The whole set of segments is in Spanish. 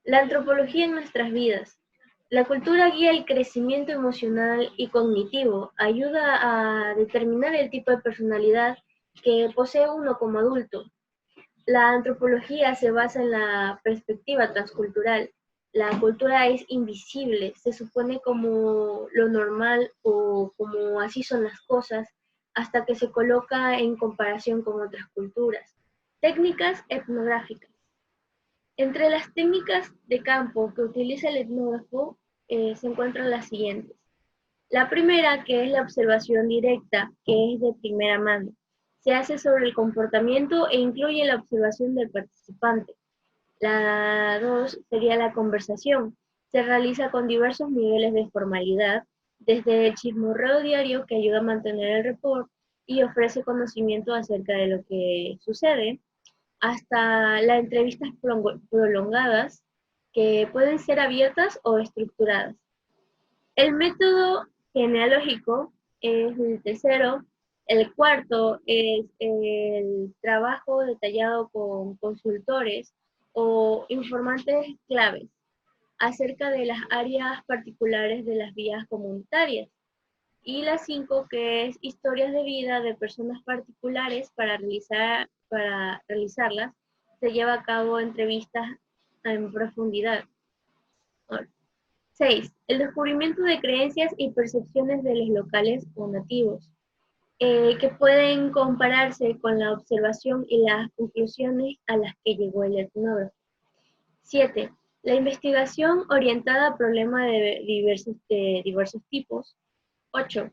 La antropología en nuestras vidas. La cultura guía el crecimiento emocional y cognitivo, ayuda a determinar el tipo de personalidad que posee uno como adulto. La antropología se basa en la perspectiva transcultural. La cultura es invisible, se supone como lo normal o como así son las cosas, hasta que se coloca en comparación con otras culturas. Técnicas etnográficas. Entre las técnicas de campo que utiliza el etnógrafo se encuentran las siguientes. La primera, que es la observación directa, que es de primera mano. Se hace sobre el comportamiento e incluye la observación del participante. La dos sería la conversación. Se realiza con diversos niveles de formalidad, desde el chismorreo diario que ayuda a mantener el report y ofrece conocimiento acerca de lo que sucede, hasta las entrevistas prolongadas que pueden ser abiertas o estructuradas. El método genealógico es el tercero. El cuarto es el trabajo detallado con consultores o informantes claves acerca de las áreas particulares de las vías comunitarias. Y la cinco, que es historias de vida de personas particulares para realizarlas, se lleva a cabo entrevistas en profundidad. 6. El descubrimiento de creencias y percepciones de los locales o nativos, que pueden compararse con la observación y las conclusiones a las que llegó el etnógrafo. 7. La investigación orientada a problemas de diversos tipos. 8.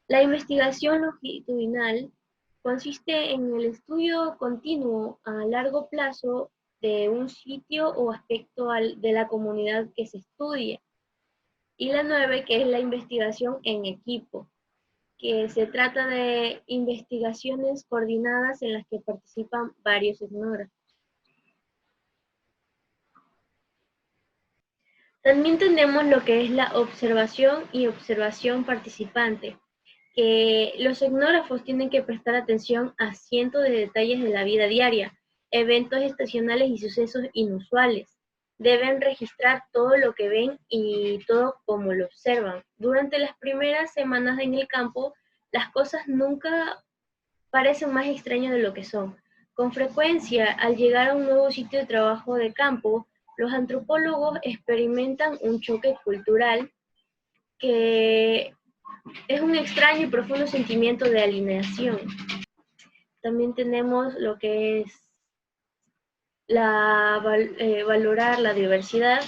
La investigación longitudinal consiste en el estudio continuo a largo plazo de un sitio o aspecto de la comunidad que se estudia. Y la 9, que es la investigación en equipo, que se trata de investigaciones coordinadas en las que participan varios etnógrafos. También tenemos lo que es la observación y observación participante, que los etnógrafos tienen que prestar atención a cientos de detalles de la vida diaria, eventos estacionales y sucesos inusuales. Deben registrar todo lo que ven y todo como lo observan. Durante las primeras semanas en el campo, las cosas nunca parecen más extrañas de lo que son. Con frecuencia, al llegar a un nuevo sitio de trabajo de campo, los antropólogos experimentan un choque cultural que es un extraño y profundo sentimiento de alienación. También tenemos lo que es valorar la diversidad,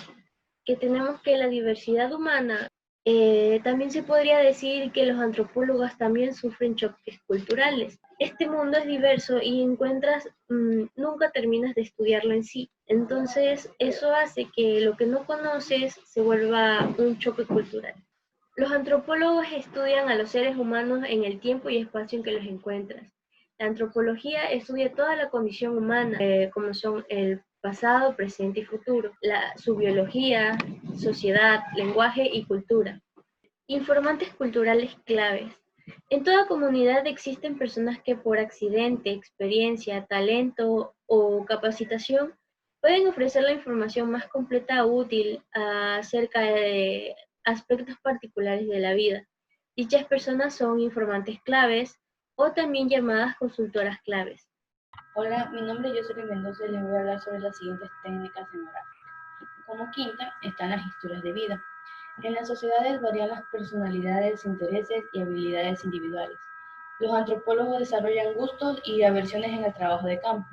que tenemos que la diversidad humana, también se podría decir que los antropólogos también sufren choques culturales. Este mundo es diverso y nunca terminas de estudiarlo en sí. Entonces, eso hace que lo que no conoces se vuelva un choque cultural. Los antropólogos estudian a los seres humanos en el tiempo y espacio en que los encuentras. La antropología estudia toda la condición humana, como son el pasado, presente y futuro, su biología, sociedad, lenguaje y cultura. Informantes culturales claves. En toda comunidad existen personas que por accidente, experiencia, talento o capacitación pueden ofrecer la información más completa o útil acerca de aspectos particulares de la vida. Dichas personas son informantes claves o también llamadas consultoras claves. Hola, mi nombre es Jocelyn Mendoza y les voy a hablar sobre las siguientes técnicas etnográficas. Como quinta están las historias de vida. En las sociedades varían las personalidades, intereses y habilidades individuales. Los antropólogos desarrollan gustos y aversiones en el trabajo de campo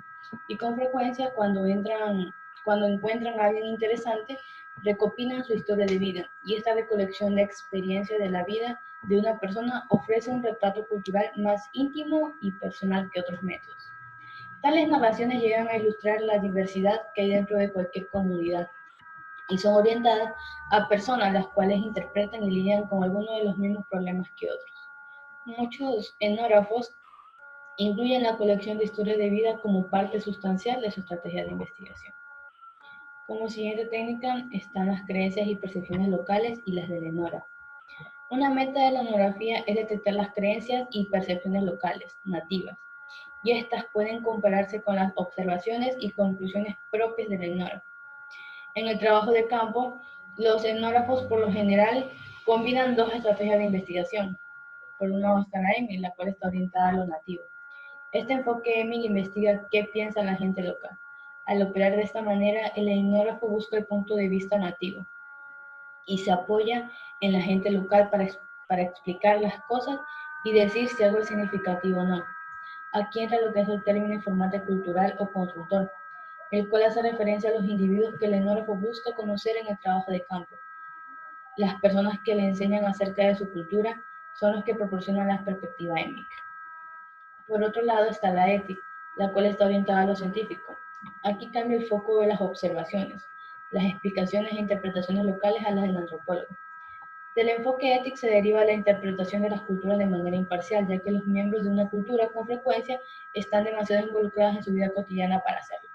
y con frecuencia cuando encuentran a alguien interesante, recopilan su historia de vida y esta recolección de experiencia de la vida de una persona ofrece un retrato cultural más íntimo y personal que otros métodos. Tales narraciones llegan a ilustrar la diversidad que hay dentro de cualquier comunidad y son orientadas a personas las cuales interpretan y lidian con algunos de los mismos problemas que otros. Muchos etnógrafos incluyen la colección de historias de vida como parte sustancial de su estrategia de investigación. Como siguiente técnica están las creencias y percepciones locales y las del etnógrafo. Una meta de la etnografía es detectar las creencias y percepciones locales, nativas, y estas pueden compararse con las observaciones y conclusiones propias del etnógrafo. En el trabajo de campo, los etnógrafos por lo general combinan dos estrategias de investigación. Por un lado está la EMI, la cual está orientada a lo nativo. Este enfoque EMI investiga qué piensa la gente local. Al operar de esta manera, el etnógrafo busca el punto de vista nativo y se apoya en la gente local para explicar las cosas y decir si algo es significativo o no. Aquí entra lo que es el término informante cultural o consultor, el cual hace referencia a los individuos que el etnógrafo busca conocer en el trabajo de campo. Las personas que le enseñan acerca de su cultura son los que proporcionan la perspectiva étnica. Por otro lado está la ética, la cual está orientada a lo científico. Aquí cambia el foco de las observaciones, las explicaciones e interpretaciones locales a las del antropólogo. Del enfoque ético se deriva la interpretación de las culturas de manera imparcial, ya que los miembros de una cultura con frecuencia están demasiado involucrados en su vida cotidiana para hacerlo.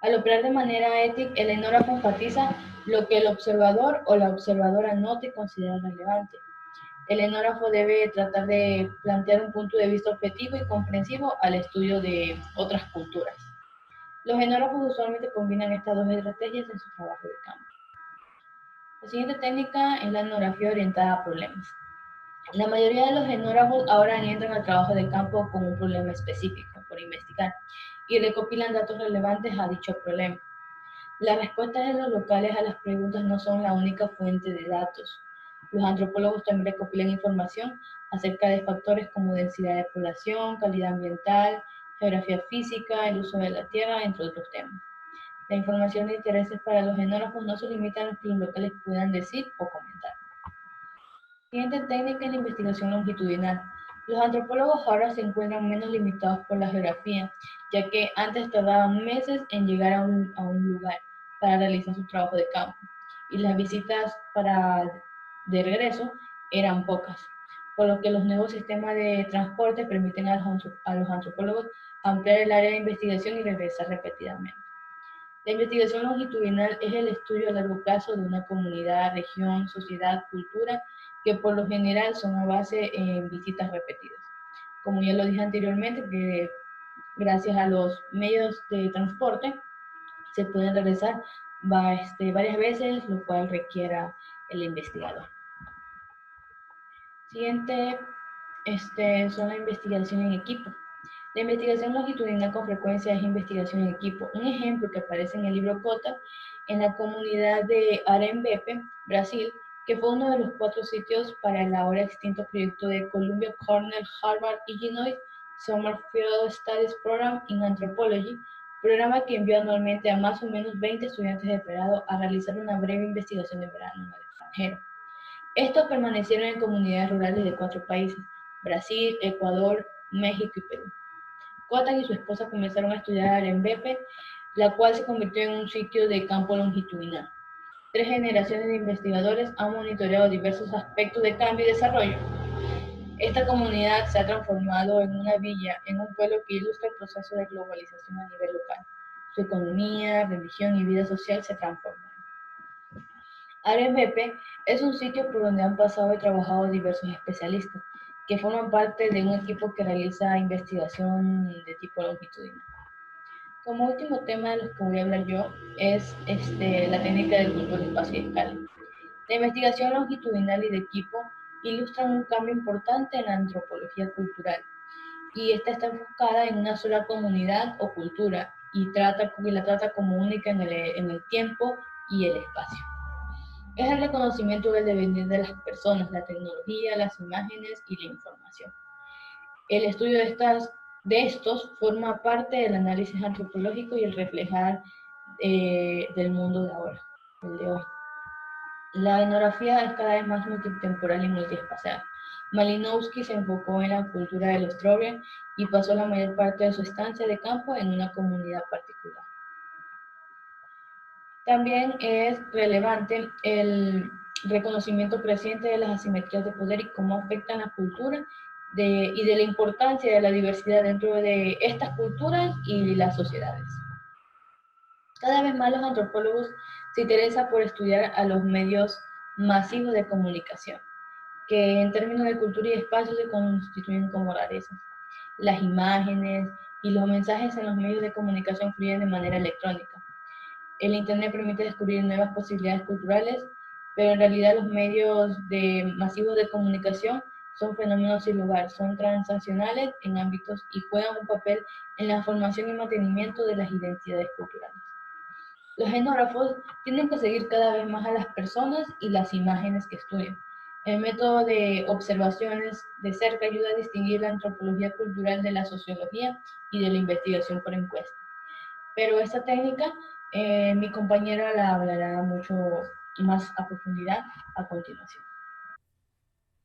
Al operar de manera ética, el etnógrafo enfatiza lo que el observador o la observadora nota y considera relevante. El etnógrafo debe tratar de plantear un punto de vista objetivo y comprensivo al estudio de otras culturas. Los etnógrafos usualmente combinan estas dos estrategias en su trabajo de campo. La siguiente técnica es la etnografía orientada a problemas. La mayoría de los etnógrafos ahora entran al trabajo de campo con un problema específico por investigar y recopilan datos relevantes a dicho problema. Las respuestas de los locales a las preguntas no son la única fuente de datos. Los antropólogos también recopilan información acerca de factores como densidad de población, calidad ambiental, geografía física, el uso de la tierra, entre otros temas. La información de intereses para los etnógrafos no se limita a lo que los locales puedan decir o comentar. Siguiente técnica es la investigación longitudinal. Los antropólogos ahora se encuentran menos limitados por la geografía, ya que antes tardaban meses en llegar a un lugar para realizar su trabajo de campo, y las visitas de regreso eran pocas, por lo que los nuevos sistemas de transporte permiten a los antropólogos ampliar el área de investigación y regresar repetidamente. La investigación longitudinal es el estudio a largo plazo de una comunidad, región, sociedad, cultura, que por lo general son a base en visitas repetidas. Como ya lo dije anteriormente, que gracias a los medios de transporte se pueden regresar varias veces, lo cual requiera el investigador. Siguiente son la investigación en equipo. La investigación longitudinal con frecuencia es investigación en equipo. Un ejemplo que aparece en el libro Cota, en la comunidad de Arembepe, Brasil, que fue uno de los 4 sitios para el ahora extinto proyecto de Columbia, Cornell, Harvard, Illinois Summerfield Studies Program in Anthropology, programa que envió anualmente a más o menos 20 estudiantes de pregrado a realizar una breve investigación de verano en el extranjero. Estos permanecieron en comunidades rurales de 4 países, Brasil, Ecuador, México y Perú. Kotak y su esposa comenzaron a estudiar en Bepe, la cual se convirtió en un sitio de campo longitudinal. 3 generaciones de investigadores han monitoreado diversos aspectos de cambio y desarrollo. Esta comunidad se ha transformado en una villa, en un pueblo que ilustra el proceso de globalización a nivel local. Su economía, religión y vida social se transforman. Arembepe es un sitio por donde han pasado y trabajado diversos especialistas, que forman parte de un equipo que realiza investigación de tipo longitudinal. Como último tema de los que voy a hablar yo es la técnica del cultivo de espacio y escala. La investigación longitudinal y de equipo ilustran un cambio importante en la antropología cultural, y esta está enfocada en una sola comunidad o cultura y la trata como única en el tiempo y el espacio. Es el reconocimiento del devenir de las personas, la tecnología, las imágenes y la información. El estudio de estos forma parte del análisis antropológico y el reflejar del mundo de ahora, el de hoy. La etnografía es cada vez más multitemporal y multiespacial. Malinowski se enfocó en la cultura de los Trobriand y pasó la mayor parte de su estancia de campo en una comunidad particular. También es relevante el reconocimiento creciente de las asimetrías de poder y cómo afectan la cultura y de la importancia de la diversidad dentro de estas culturas y las sociedades. Cada vez más los antropólogos se interesan por estudiar a los medios masivos de comunicación, que en términos de cultura y espacio se constituyen como rarezas. Las imágenes y los mensajes en los medios de comunicación fluyen de manera electrónica. El Internet permite descubrir nuevas posibilidades culturales, pero en realidad los medios masivos de comunicación son fenómenos sin lugar, son transaccionales en ámbitos y juegan un papel en la formación y mantenimiento de las identidades culturales. Los etnógrafos tienen que seguir cada vez más a las personas y las imágenes que estudian. El método de observaciones de cerca ayuda a distinguir la antropología cultural de la sociología y de la investigación por encuesta. Pero esta técnica, mi compañera la hablará mucho más a profundidad a continuación.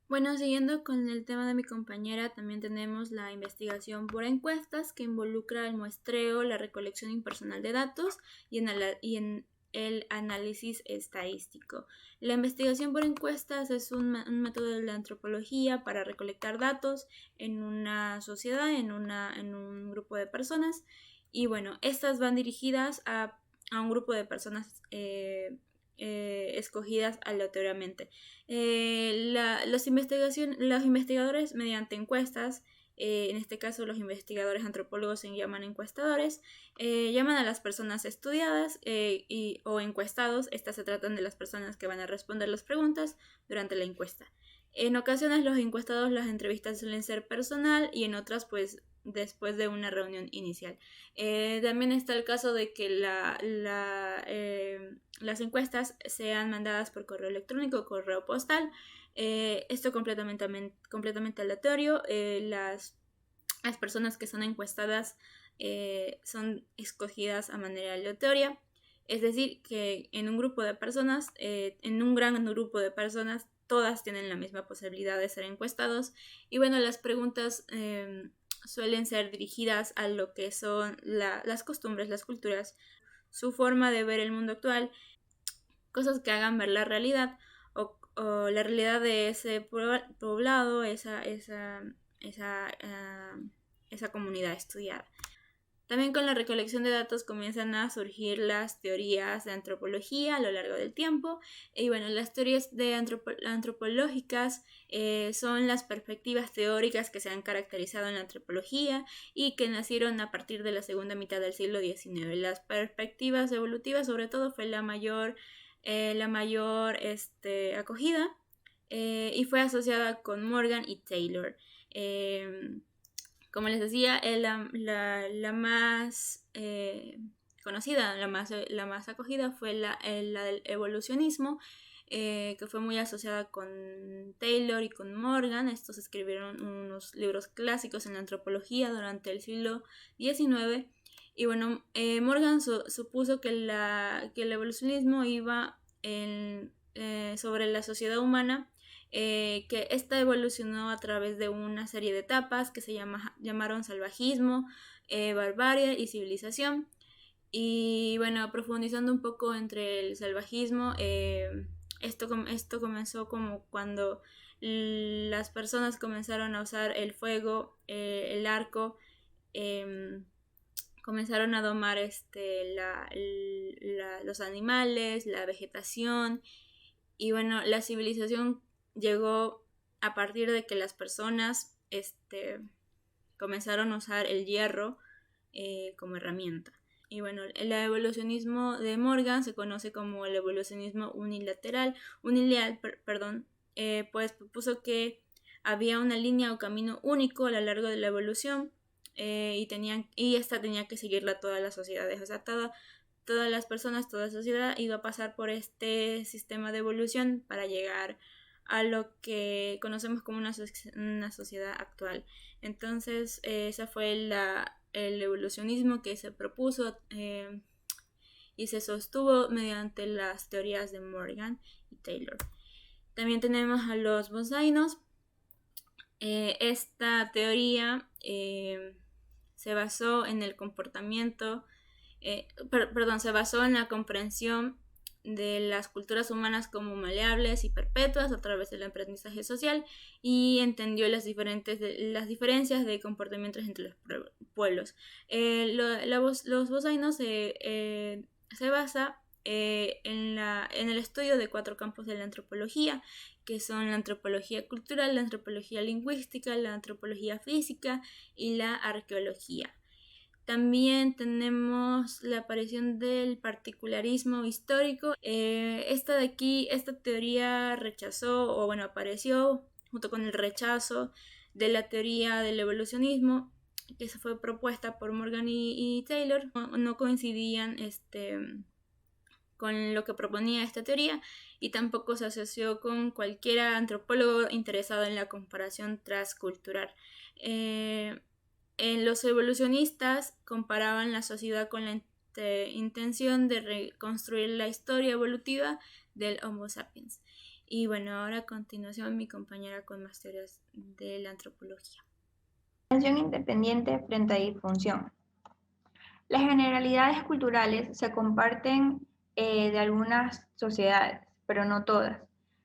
Bueno, siguiendo con el tema de mi compañera, también tenemos la investigación por encuestas, que involucra el muestreo, la recolección impersonal de datos y en el análisis estadístico. La investigación por encuestas es un método de la antropología para recolectar datos en una sociedad, en un grupo de personas. Y bueno, estas van dirigidas a un grupo de personas escogidas aleatoriamente. Los investigadores, mediante encuestas, en este caso los investigadores antropólogos se llaman encuestadores, llaman a las personas estudiadas o encuestados. Estas se tratan de las personas que van a responder las preguntas durante la encuesta. En ocasiones los encuestados, las entrevistas suelen ser personal y en otras pues después de una reunión inicial. También está el caso de que las encuestas sean mandadas por correo electrónico o correo postal. Esto completamente aleatorio. Las personas que son encuestadas son escogidas a manera aleatoria. Es decir, que en un grupo de personas, en un gran grupo de personas, todas tienen la misma posibilidad de ser encuestados. Y bueno, las preguntas suelen ser dirigidas a lo que son las costumbres, las culturas, su forma de ver el mundo actual, cosas que hagan ver la realidad o la realidad de ese poblado, esa comunidad estudiada. También con la recolección de datos comienzan a surgir las teorías de antropología a lo largo del tiempo. Y bueno, las teorías antropológicas son las perspectivas teóricas que se han caracterizado en la antropología y que nacieron a partir de la segunda mitad del siglo XIX. Las perspectivas evolutivas, sobre todo, fue la mayor acogida y fue asociada con Morgan y Taylor. Como les decía, la más conocida, la más acogida fue la del evolucionismo, que fue muy asociada con Taylor y con Morgan. Estos escribieron unos libros clásicos en la antropología durante el siglo XIX. Y bueno, Morgan supuso que el evolucionismo iba sobre la sociedad humana, que esta evolucionó a través de una serie de etapas que se llamaron salvajismo, barbarie y civilización. Y bueno, profundizando un poco entre el salvajismo, esto comenzó como cuando las personas comenzaron a usar el fuego, el arco, comenzaron a domar los animales, la vegetación. Y bueno, la civilización llegó a partir de que las personas comenzaron a usar el hierro como herramienta. Y bueno, el evolucionismo de Morgan se conoce como el evolucionismo unilateral, pues propuso que había una línea o camino único a lo largo de la evolución y esta tenía que seguirla todas las sociedades. O sea, todas las personas, toda sociedad iba a pasar por este sistema de evolución para llegar a lo que conocemos como una sociedad actual. Entonces, ese fue el evolucionismo que se propuso y se sostuvo mediante las teorías de Morgan y Taylor. También tenemos a los bosainos. Esta teoría se basó en el comportamiento, se basó en la comprensión de las culturas humanas como maleables y perpetuas a través del aprendizaje social y entendió las diferencias de comportamientos entre los pueblos. Los bosainos se basa en el estudio de 4 campos de la antropología, que son la antropología cultural, la antropología lingüística, la antropología física y la arqueología. También tenemos la aparición del particularismo histórico. Esta teoría apareció junto con el rechazo de la teoría del evolucionismo que se fue propuesta por Morgan y Taylor. No coincidían con lo que proponía esta teoría y tampoco se asoció con cualquier antropólogo interesado en la comparación transcultural. Los evolucionistas comparaban la sociedad con la intención de reconstruir la historia evolutiva del Homo sapiens. Y bueno, ahora a continuación mi compañera con más teorías de la antropología. Atención independiente frente a disfunción. Las generalidades culturales se comparten de algunas sociedades, pero no todas.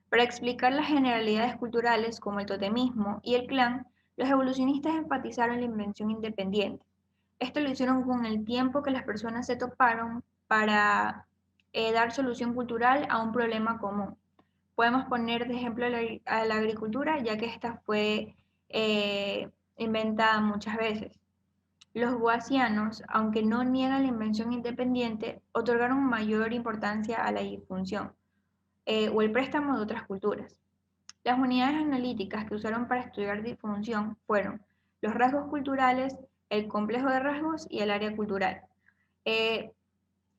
Para explicar las generalidades culturales como el totemismo y el clan, los evolucionistas enfatizaron la invención independiente. Esto lo hicieron con el tiempo que las personas se toparon para dar solución cultural a un problema común. Podemos poner de ejemplo a la agricultura, ya que esta fue inventada muchas veces. Los guasianos, aunque no niegan la invención independiente, otorgaron mayor importancia a la disfunción o el préstamo de otras culturas. Las unidades analíticas que usaron para estudiar disfunción fueron los rasgos culturales, el complejo de rasgos y el área cultural.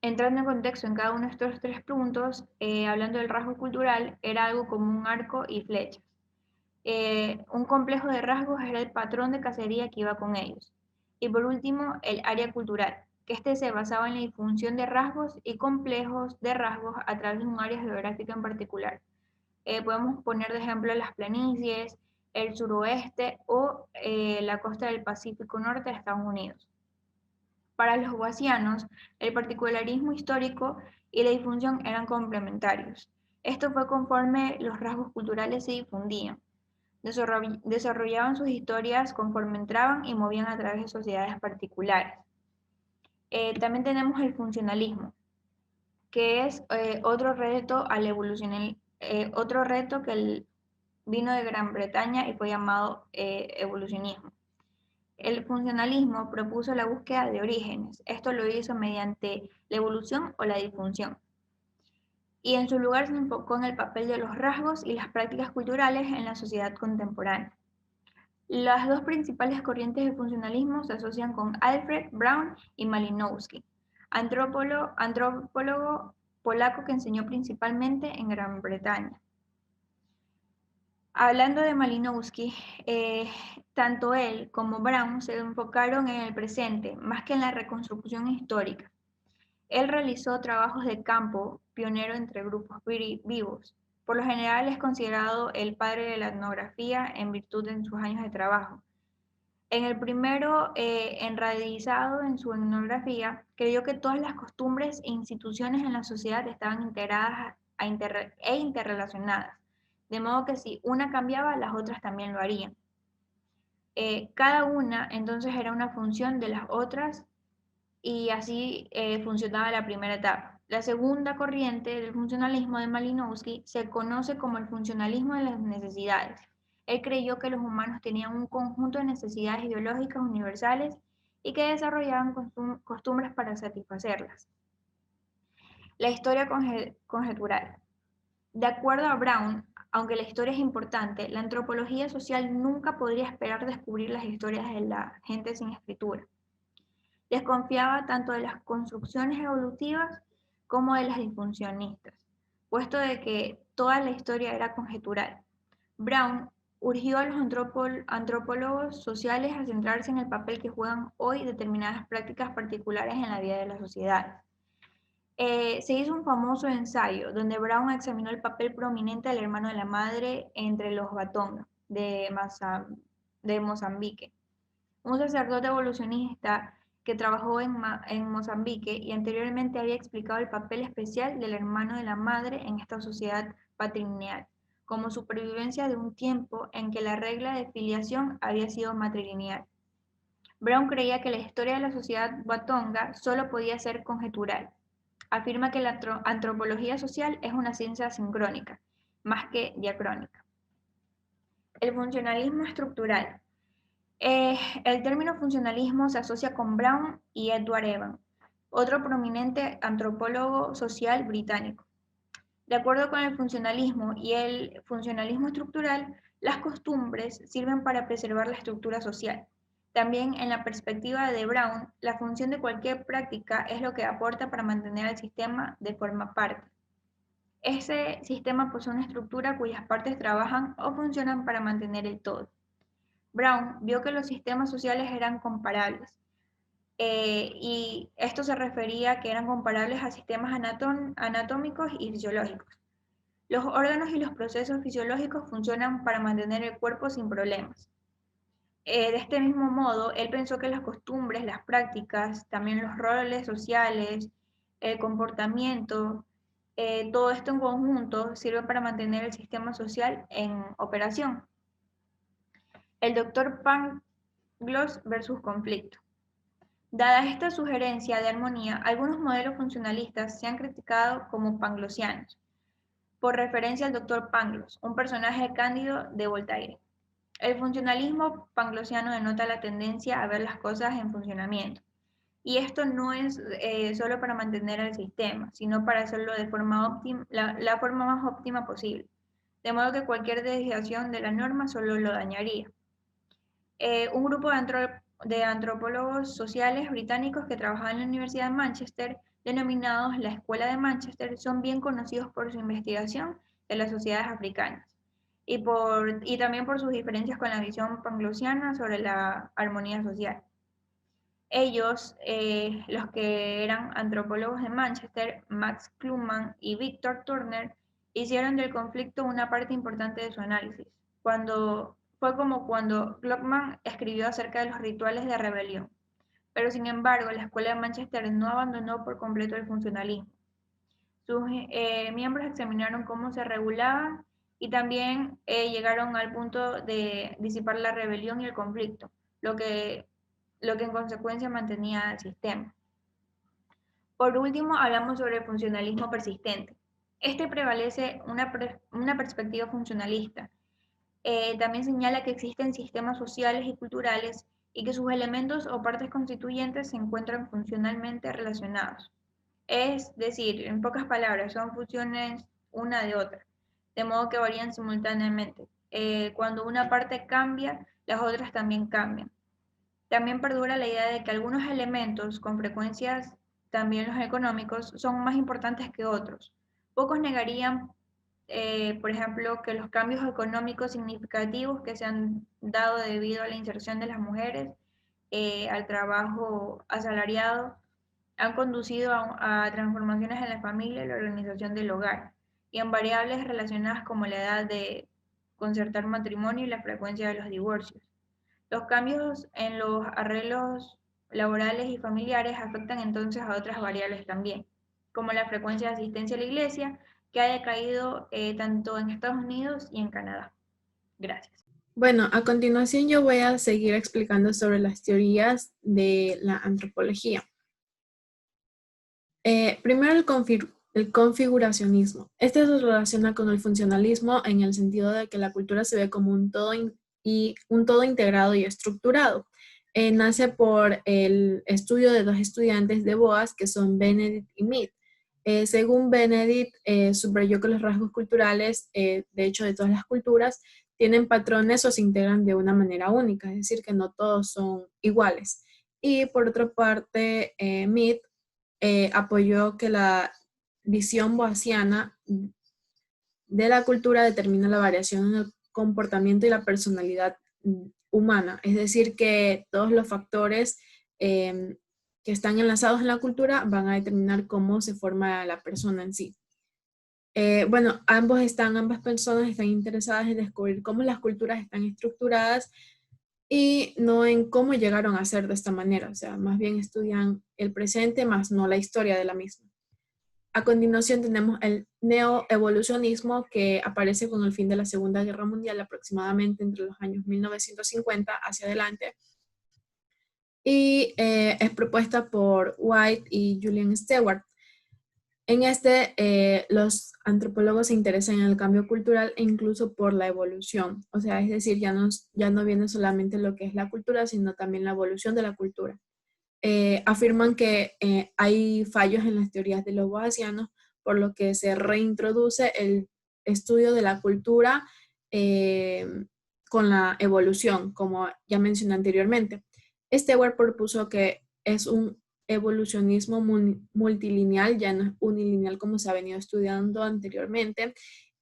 Entrando en contexto en cada uno de estos tres puntos, hablando del rasgo cultural, era algo como un arco y flechas. Un complejo de rasgos era el patrón de cacería que iba con ellos. Y por último, el área cultural, que se basaba en la difusión de rasgos y complejos de rasgos a través de un área geográfica en particular. Podemos poner de ejemplo las planicies, el suroeste o la costa del Pacífico Norte de Estados Unidos. Para los guasianos, el particularismo histórico y la difusión eran complementarios. Esto fue conforme los rasgos culturales se difundían. Desarrollaban sus historias conforme entraban y movían a través de sociedades particulares. También tenemos el funcionalismo, que es otro reto al otro reto que vino de Gran Bretaña y fue llamado evolucionismo. El funcionalismo propuso la búsqueda de orígenes. Esto lo hizo mediante la evolución o la disfunción. Y en su lugar se enfocó en el papel de los rasgos y las prácticas culturales en la sociedad contemporánea. Las dos principales corrientes de funcionalismo se asocian con Alfred Brown y Malinowski, antropólogo polaco que enseñó principalmente en Gran Bretaña. Hablando de Malinowski, tanto él como Brown se enfocaron en el presente, más que en la reconstrucción histórica. Él realizó trabajos de campo, pionero entre grupos vivos. Por lo general es considerado el padre de la etnografía en virtud de sus años de trabajo. En el primero, enraizado en su etnografía, creyó que todas las costumbres e instituciones en la sociedad estaban integradas e interrelacionadas, de modo que si una cambiaba, las otras también lo harían. Cada una entonces era una función de las otras y así funcionaba la primera etapa. La segunda corriente del funcionalismo de Malinowski se conoce como el funcionalismo de las necesidades. Él creyó que los humanos tenían un conjunto de necesidades biológicas universales y que desarrollaban costumbres para satisfacerlas. La historia conjetural. De acuerdo a Brown, aunque la historia es importante, la antropología social nunca podría esperar descubrir las historias de la gente sin escritura. Desconfiaba tanto de las construcciones evolutivas como de las disfuncionistas, puesto de que toda la historia era conjetural. Brown urgió a los antropólogos sociales a centrarse en el papel que juegan hoy determinadas prácticas particulares en la vida de la sociedad. Se hizo un famoso ensayo donde Brown examinó el papel prominente del hermano de la madre entre los Batonga de Mozambique, un sacerdote evolucionista que trabajó en Mozambique y anteriormente había explicado el papel especial del hermano de la madre en esta sociedad patrilineal, como supervivencia de un tiempo en que la regla de filiación había sido matrilineal. Brown creía que la historia de la sociedad Batonga solo podía ser conjetural. Afirma que la antropología social es una ciencia sincrónica, más que diacrónica. El funcionalismo estructural. El término funcionalismo se asocia con Brown y Edward Evans, otro prominente antropólogo social británico. De acuerdo con el funcionalismo y el funcionalismo estructural, las costumbres sirven para preservar la estructura social. También en la perspectiva de Brown, la función de cualquier práctica es lo que aporta para mantener el sistema de forma parte. Ese sistema posee una estructura cuyas partes trabajan o funcionan para mantener el todo. Brown vio que los sistemas sociales eran comparables, y esto se refería a que eran comparables a sistemas anatómicos y fisiológicos. Los órganos y los procesos fisiológicos funcionan para mantener el cuerpo sin problemas. De este mismo modo, él pensó que las costumbres, las prácticas, también los roles sociales, el comportamiento, todo esto en conjunto sirve para mantener el sistema social en operación. El doctor Pangloss versus conflicto. Dada esta sugerencia de armonía, algunos modelos funcionalistas se han criticado como panglossianos, por referencia al doctor Pangloss, un personaje cándido de Voltaire. El funcionalismo panglossiano denota la tendencia a ver las cosas en funcionamiento. Y esto no es solo para mantener el sistema, sino para hacerlo de forma óptima, la forma más óptima posible. De modo que cualquier desviación de la norma solo lo dañaría. Un grupo de antropólogos sociales británicos que trabajaban en la Universidad de Manchester, denominados la Escuela de Manchester, son bien conocidos por su investigación de las sociedades africanas y también por sus diferencias con la visión panglossiana sobre la armonía social. Ellos, los que eran antropólogos de Manchester, Max Klugman y Victor Turner, hicieron del conflicto una parte importante de su análisis. Fue como cuando Klugman escribió acerca de los rituales de rebelión. Pero sin embargo, la Escuela de Manchester no abandonó por completo el funcionalismo. Sus miembros examinaron cómo se regulaban y también llegaron al punto de disipar la rebelión y el conflicto, lo que en consecuencia mantenía el sistema. Por último, hablamos sobre el funcionalismo persistente. Este prevalece una perspectiva funcionalista. También señala que existen sistemas sociales y culturales y que sus elementos o partes constituyentes se encuentran funcionalmente relacionados. Es decir, en pocas palabras, son funciones una de otra, de modo que varían simultáneamente. Cuando una parte cambia, las otras también cambian. También perdura la idea de que algunos elementos, con frecuencias también los económicos, son más importantes que otros. Pocos negarían, por ejemplo, que los cambios económicos significativos que se han dado debido a la inserción de las mujeres al trabajo asalariado han conducido a transformaciones en la familia y la organización del hogar, y en variables relacionadas como la edad de concertar matrimonio y la frecuencia de los divorcios. Los cambios en los arreglos laborales y familiares afectan entonces a otras variables también, como la frecuencia de asistencia a la iglesia, que ha decaído tanto en Estados Unidos y en Canadá. Gracias. Bueno, a continuación yo voy a seguir explicando sobre las teorías de la antropología. Primero el configuracionismo. Este se relaciona con el funcionalismo en el sentido de que la cultura se ve como un todo integrado y estructurado. Nace por el estudio de dos estudiantes de Boas que son Benedict y Mead. Según Benedict, subrayó que los rasgos culturales, de hecho de todas las culturas, tienen patrones o se integran de una manera única, es decir, que no todos son iguales. Y por otra parte, Mead apoyó que la visión boasiana de la cultura determina la variación en el comportamiento y la personalidad humana, es decir, que todos los factores que están enlazados en la cultura van a determinar cómo se forma la persona en sí. Bueno, ambas personas están interesadas en descubrir cómo las culturas están estructuradas y no en cómo llegaron a ser de esta manera, o sea, más bien estudian el presente, más no la historia de la misma. A continuación tenemos el neoevolucionismo, que aparece con el fin de la Segunda Guerra Mundial, aproximadamente entre los años 1950 hacia adelante, y es propuesta por White y Julian Stewart. En los antropólogos se interesan en el cambio cultural e incluso por la evolución. O sea, es decir, ya no viene solamente lo que es la cultura, sino también la evolución de la cultura. Afirman que hay fallos en las teorías de los boasianos, por lo que se reintroduce el estudio de la cultura con la evolución, como ya mencioné anteriormente. Stewart propuso que es un evolucionismo multilineal, ya no es unilineal como se ha venido estudiando anteriormente,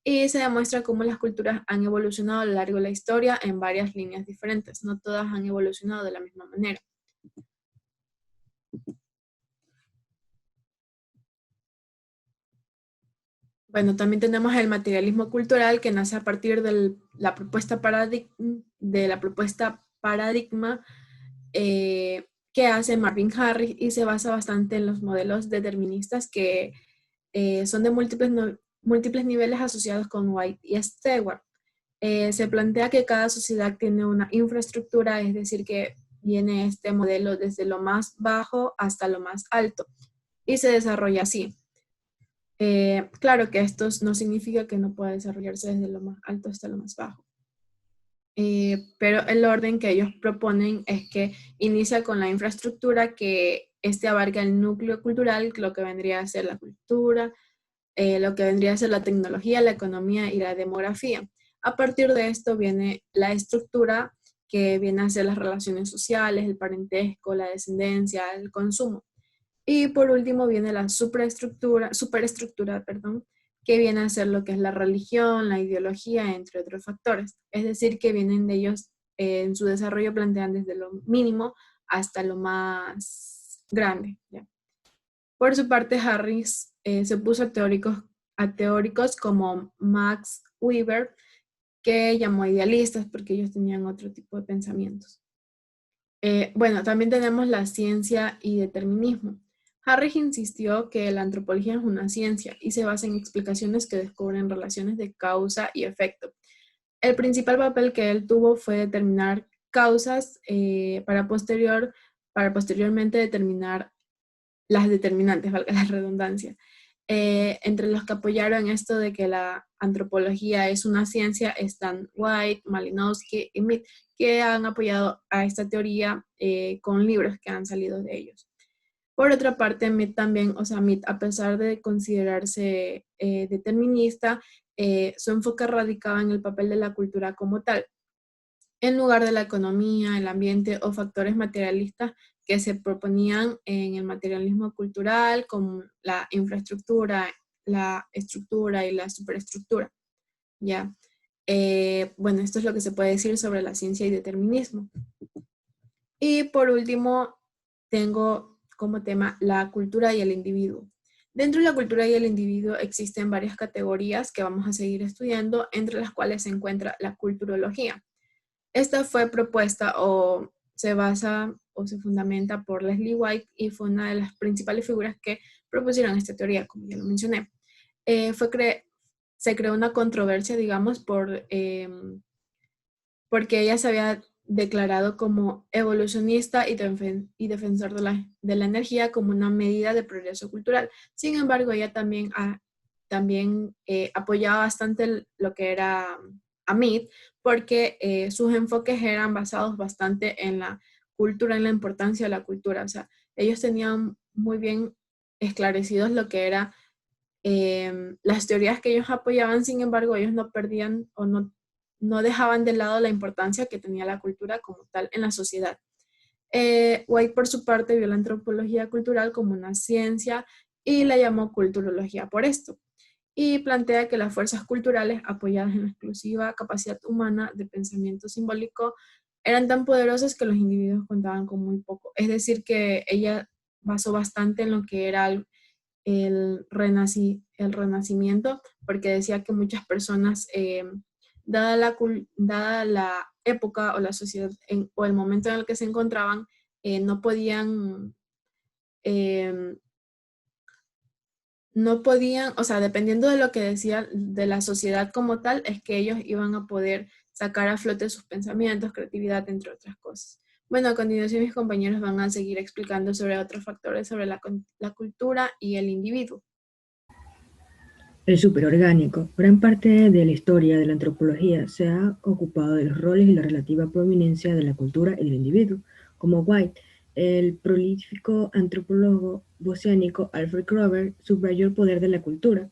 y se demuestra cómo las culturas han evolucionado a lo largo de la historia en varias líneas diferentes. No todas han evolucionado de la misma manera. Bueno, también tenemos el materialismo cultural, que nace a partir de la propuesta paradigma que hace Marvin Harris, y se basa bastante en los modelos deterministas que son de múltiples niveles asociados con White y Stewart. Se plantea que cada sociedad tiene una infraestructura, es decir, que viene este modelo desde lo más bajo hasta lo más alto y se desarrolla así. Claro que esto no significa que no pueda desarrollarse desde lo más alto hasta lo más bajo. Pero el orden que ellos proponen es que inicia con la infraestructura, que abarca el núcleo cultural, lo que vendría a ser la cultura, lo que vendría a ser la tecnología, la economía y la demografía. A partir de esto viene la estructura, que viene a ser las relaciones sociales, el parentesco, la descendencia, el consumo. Y por último viene la superestructura, que viene a ser lo que es la religión, la ideología, entre otros factores. Es decir, que vienen de ellos en su desarrollo, plantean desde lo mínimo hasta lo más grande, ¿ya? Por su parte, Harris se puso a teóricos como Max Weber, que llamó idealistas porque ellos tenían otro tipo de pensamientos. Bueno, también tenemos la ciencia y determinismo. Harris insistió que la antropología es una ciencia y se basa en explicaciones que descubren relaciones de causa y efecto. El principal papel que él tuvo fue determinar causas para posteriormente determinar las determinantes, valga la redundancia. Entre los que apoyaron esto de que la antropología es una ciencia están White, Malinowski y Mead, que han apoyado a esta teoría con libros que han salido de ellos. Por otra parte, Mead también, Mead, a pesar de considerarse determinista, su enfoque radicaba en el papel de la cultura como tal, en lugar de la economía, el ambiente o factores materialistas que se proponían en el materialismo cultural, como la infraestructura, la estructura y la superestructura. ¿Ya? Bueno, esto es lo que se puede decir sobre la ciencia y determinismo. Y por último, tengo como tema la cultura y el individuo. Dentro de la cultura y el individuo existen varias categorías que vamos a seguir estudiando, entre las cuales se encuentra la culturología. Esta fue propuesta o se basa o se fundamenta por Leslie White y fue una de las principales figuras que propusieron esta teoría, como ya lo mencioné. Se creó una controversia, digamos, porque ella se había declarado como evolucionista y defensor de la energía como una medida de progreso cultural. Sin embargo, ella también apoyaba bastante lo que era a Mead, porque sus enfoques eran basados bastante en la cultura, en la importancia de la cultura. O sea, ellos tenían muy bien esclarecidos lo que era las teorías que ellos apoyaban. Sin embargo, ellos no perdían o no dejaban de lado la importancia que tenía la cultura como tal en la sociedad. White, por su parte, vio la antropología cultural como una ciencia y la llamó culturología por esto. Y plantea que las fuerzas culturales, apoyadas en la exclusiva capacidad humana de pensamiento simbólico, eran tan poderosas que los individuos contaban con muy poco. Es decir, que ella basó bastante en lo que era el renacimiento, porque decía que muchas personas, dada la época o la sociedad o el momento en el que se encontraban, no podían, o sea, dependiendo de lo que decía de la sociedad como tal, es que ellos iban a poder sacar a flote sus pensamientos, creatividad, entre otras cosas. Bueno, a continuación mis compañeros van a seguir explicando sobre otros factores sobre la cultura y el individuo. El superorgánico. Gran parte de la historia de la antropología se ha ocupado de los roles y la relativa prominencia de la cultura y del individuo. Como White, el prolífico antropólogo oceánico Alfred Kroeber subrayó el poder de la cultura.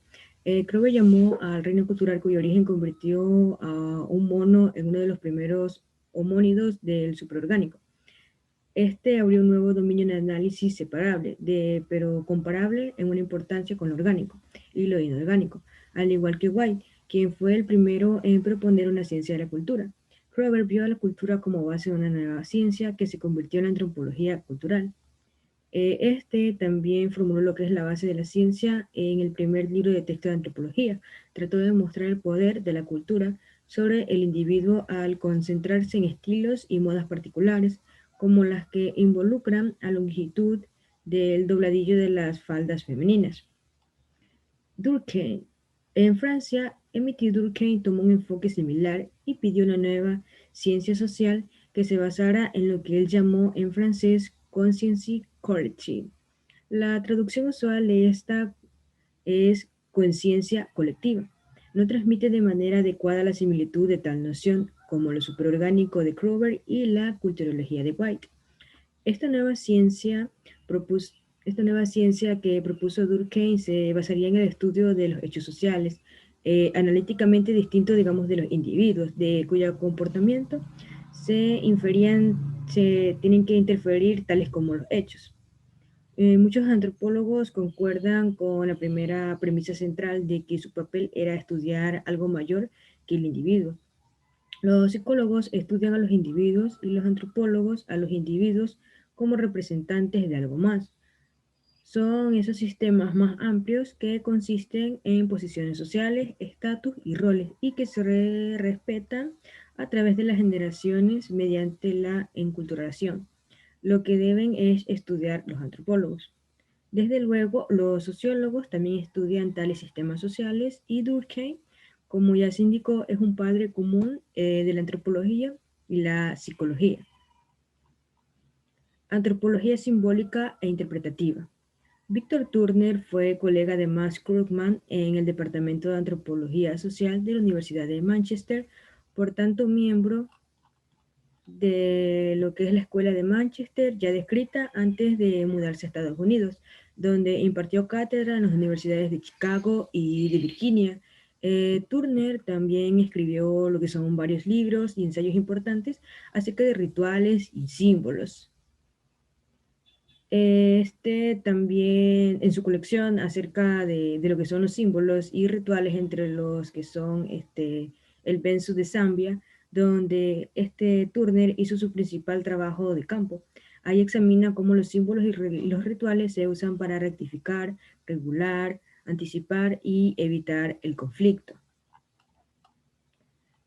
Kroeber llamó al reino cultural cuyo origen convirtió a un mono en uno de los primeros homónidos del superorgánico. Este abrió un nuevo dominio en análisis separable, pero comparable en una importancia con lo orgánico y lo inorgánico, al igual que White, quien fue el primero en proponer una ciencia de la cultura. Kroeber vio a la cultura como base de una nueva ciencia que se convirtió en la antropología cultural. Este también formuló lo que es la base de la ciencia en el primer libro de texto de antropología. Trató de demostrar el poder de la cultura sobre el individuo al concentrarse en estilos y modas particulares, como las que involucran a la longitud del dobladillo de las faldas femeninas. Durkheim. En Francia, Émile Durkheim tomó un enfoque similar y pidió una nueva ciencia social que se basara en lo que él llamó en francés conscience collective. La traducción usual de esta es conciencia colectiva. No transmite de manera adecuada la similitud de tal noción como lo superorgánico de Kroeber y la culturología de White. Esta nueva ciencia propuso Esta nueva ciencia que propuso Durkheim se basaría en el estudio de los hechos sociales, analíticamente distintos, digamos, de los individuos, de cuyo comportamiento se tienen que interferir tales como los hechos. Muchos antropólogos concuerdan con la primera premisa central de que su papel era estudiar algo mayor que el individuo. Los psicólogos estudian a los individuos y los antropólogos a los individuos como representantes de algo más. Son esos sistemas más amplios que consisten en posiciones sociales, estatus y roles y que se respetan a través de las generaciones mediante la enculturación, lo que deben es estudiar los antropólogos. Desde luego, los sociólogos también estudian tales sistemas sociales y Durkheim, como ya se indicó, es un padre común de la antropología y la psicología. Antropología simbólica e interpretativa. Víctor Turner fue colega de Max Krugman en el Departamento de Antropología Social de la Universidad de Manchester, por tanto miembro de lo que es la Escuela de Manchester, ya descrita antes de mudarse a Estados Unidos, donde impartió cátedra en las universidades de Chicago y de Virginia. Turner también escribió lo que son varios libros y ensayos importantes acerca de rituales y símbolos. También en su colección acerca de lo que son los símbolos y rituales, entre los que son el Bensu de Zambia, donde Turner hizo su principal trabajo de campo. Ahí examina cómo los símbolos y los rituales se usan para rectificar, regular, anticipar y evitar el conflicto.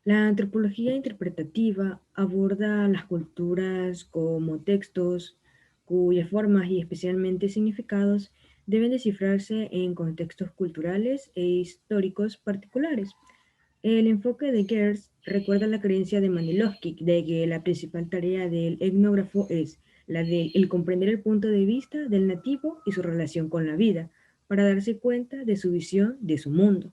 La antropología interpretativa aborda las culturas como textos cuyas formas y especialmente significados deben descifrarse en contextos culturales e históricos particulares. El enfoque de Geertz recuerda la creencia de Manilovsky de que la principal tarea del etnógrafo es la de comprender el punto de vista del nativo y su relación con la vida, para darse cuenta de su visión de su mundo.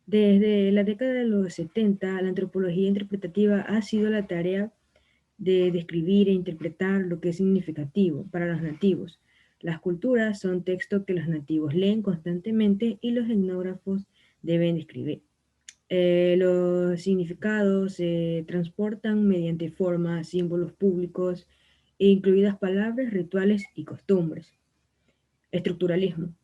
Desde la década de los 70, la antropología interpretativa ha sido la tarea de describir e interpretar lo que es significativo para los nativos. Las culturas son textos que los nativos leen constantemente y los etnógrafos deben describir. Los significados se transportan mediante formas, símbolos públicos, incluidas palabras, rituales y costumbres. Estructuralismo.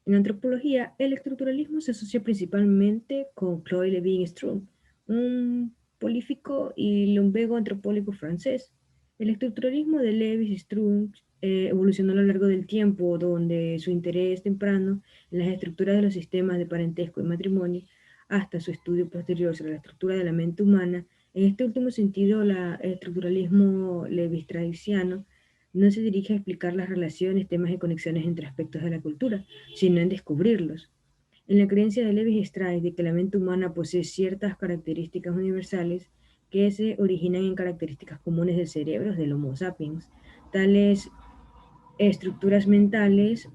En antropología, el estructuralismo se asocia principalmente con Claude Lévi-Strauss, un prolífico y lumbrero antropólogo francés. El estructuralismo de Lévi-Strauss evolucionó a lo largo del tiempo, donde su interés temprano en las estructuras de los sistemas de parentesco y matrimonio, hasta su estudio posterior sobre la estructura de la mente humana. En este último sentido, el estructuralismo levi-straussiano no se dirige a explicar las relaciones, temas y conexiones entre aspectos de la cultura, sino en descubrirlos. En la creencia de Levi-Strauss de que la mente humana posee ciertas características universales que se originan en características comunes del cerebro del Homo sapiens, tales estructuras mentales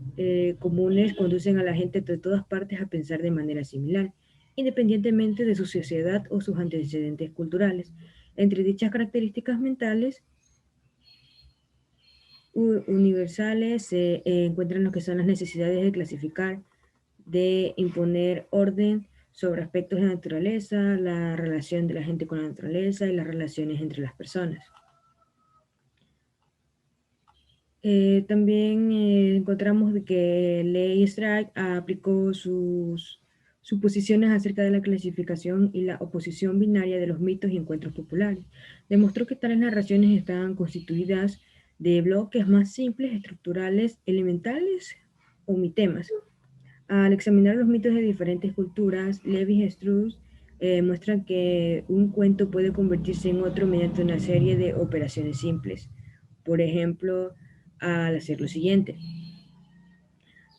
comunes conducen a la gente de todas partes a pensar de manera similar, independientemente de su sociedad o sus antecedentes culturales. Entre dichas características mentales universales se encuentran lo que son las necesidades de clasificar, de imponer orden sobre aspectos de naturaleza, la relación de la gente con la naturaleza y las relaciones entre las personas. También encontramos de que Leigh Strauss aplicó sus suposiciones acerca de la clasificación y la oposición binaria de los mitos y encuentros populares. Demostró que tales narraciones estaban constituidas de bloques más simples, estructurales, elementales o mitemas. Al examinar los mitos de diferentes culturas, Levi Strauss muestra que un cuento puede convertirse en otro mediante una serie de operaciones simples. Por ejemplo, al hacer lo siguiente.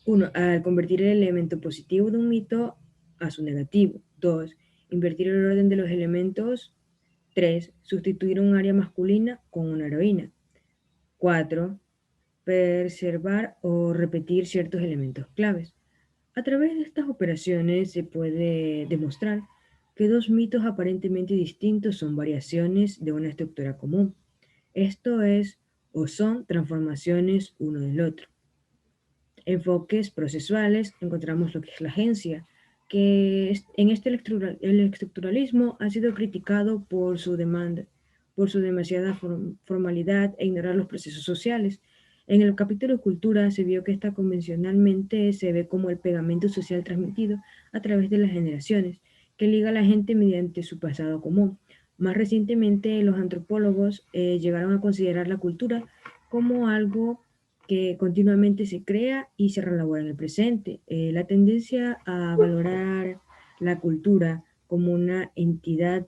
1. Al convertir el elemento positivo de un mito a su negativo. 2. Invertir el orden de los elementos. 3. Sustituir un área masculina con una heroína. 4. Preservar o repetir ciertos elementos claves. A través de estas operaciones se puede demostrar que dos mitos aparentemente distintos son variaciones de una estructura común. Esto es, o son transformaciones uno del otro. Enfoques procesuales, encontramos lo que es la agencia, que en este el estructuralismo ha sido criticado por su demasiada formalidad e ignorar los procesos sociales. En el capítulo Cultura se vio que esta convencionalmente se ve como el pegamento social transmitido a través de las generaciones, que liga a la gente mediante su pasado común. Más recientemente, los antropólogos llegaron a considerar la cultura como algo que continuamente se crea y se relabora en el presente. La tendencia a valorar la cultura como una entidad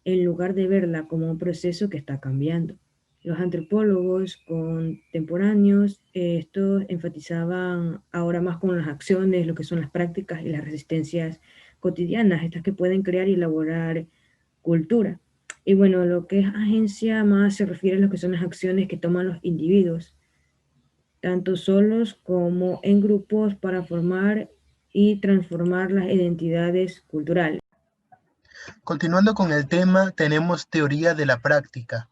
en lugar de verla como un proceso que está cambiando. Los antropólogos contemporáneos, estos enfatizaban ahora más con las acciones, lo que son las prácticas y las resistencias cotidianas, estas que pueden crear y elaborar cultura. Y bueno, lo que es agencia más se refiere a lo que son las acciones que toman los individuos, tanto solos como en grupos, para formar y transformar las identidades culturales. Continuando con el tema, tenemos teoría de la práctica.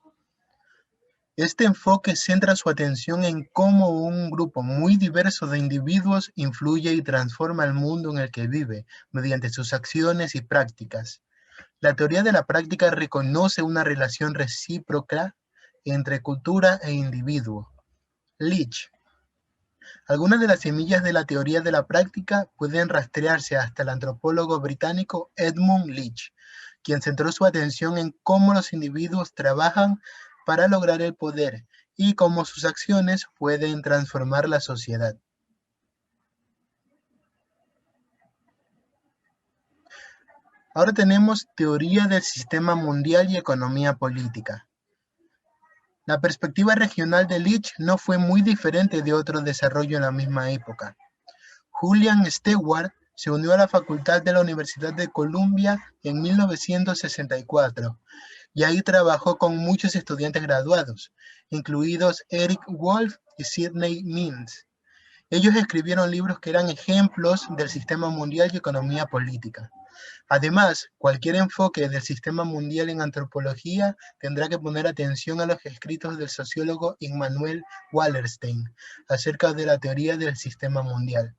Este enfoque centra su atención en cómo un grupo muy diverso de individuos influye y transforma el mundo en el que vive mediante sus acciones y prácticas. La teoría de la práctica reconoce una relación recíproca entre cultura e individuo. Leach. Algunas de las semillas de la teoría de la práctica pueden rastrearse hasta el antropólogo británico Edmund Leach, quien centró su atención en cómo los individuos trabajan para lograr el poder y cómo sus acciones pueden transformar la sociedad. Ahora tenemos teoría del sistema mundial y economía política. La perspectiva regional de Leach no fue muy diferente de otro desarrollo en la misma época. Julian Stewart se unió a la facultad de la Universidad de Columbia en 1964 y ahí trabajó con muchos estudiantes graduados, incluidos Eric Wolf y Sidney Mintz. Ellos escribieron libros que eran ejemplos del sistema mundial y economía política. Además, cualquier enfoque del sistema mundial en antropología tendrá que poner atención a los escritos del sociólogo Immanuel Wallerstein acerca de la teoría del sistema mundial.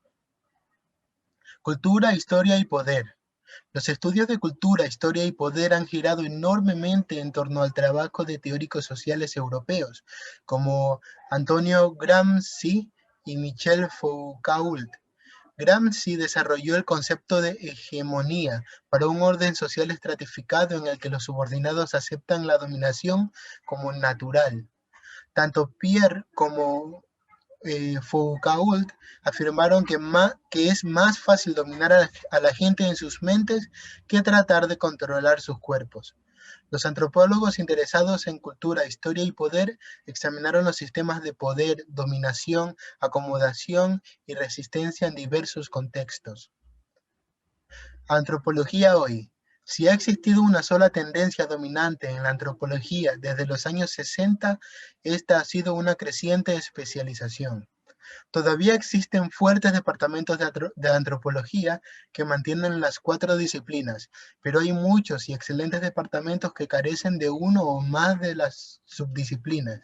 Cultura, historia y poder. Los estudios de cultura, historia y poder han girado enormemente en torno al trabajo de teóricos sociales europeos, como Antonio Gramsci y Michel Foucault. Gramsci desarrolló el concepto de hegemonía para un orden social estratificado en el que los subordinados aceptan la dominación como natural. Tanto Pierre como Foucault afirmaron que es más fácil dominar a la gente en sus mentes que tratar de controlar sus cuerpos. Los antropólogos interesados en cultura, historia y poder examinaron los sistemas de poder, dominación, acomodación y resistencia en diversos contextos. Antropología hoy. Si ha existido una sola tendencia dominante en la antropología desde los años 60, esta ha sido una creciente especialización. Todavía existen fuertes departamentos de antropología que mantienen las 4 disciplinas, pero hay muchos y excelentes departamentos que carecen de uno o más de las subdisciplinas.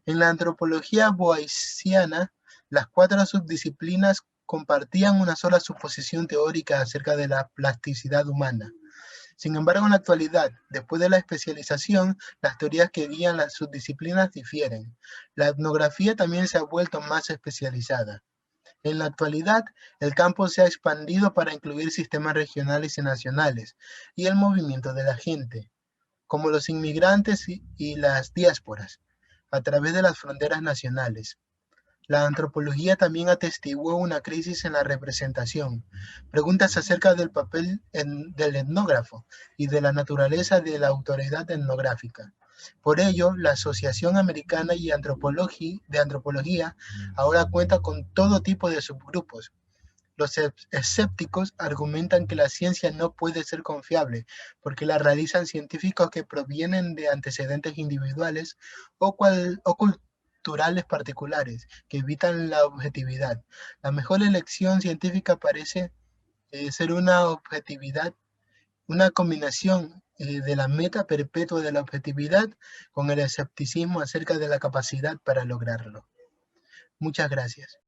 En la antropología boasiana, las 4 subdisciplinas compartían una sola suposición teórica acerca de la plasticidad humana. Sin embargo, en la actualidad, después de la especialización, las teorías que guían las subdisciplinas difieren. La etnografía también se ha vuelto más especializada. En la actualidad, el campo se ha expandido para incluir sistemas regionales y nacionales y el movimiento de la gente, como los inmigrantes y las diásporas, a través de las fronteras nacionales. La antropología también atestiguó una crisis en la representación, preguntas acerca del papel del etnógrafo y de la naturaleza de la autoridad etnográfica. Por ello, la Asociación Americana de Antropología ahora cuenta con todo tipo de subgrupos. Los escépticos argumentan que la ciencia no puede ser confiable porque la realizan científicos que provienen de antecedentes individuales o culturales particulares que evitan la objetividad. La mejor elección científica parece ser una objetividad, una combinación de la meta perpetua de la objetividad con el escepticismo acerca de la capacidad para lograrlo. Muchas gracias.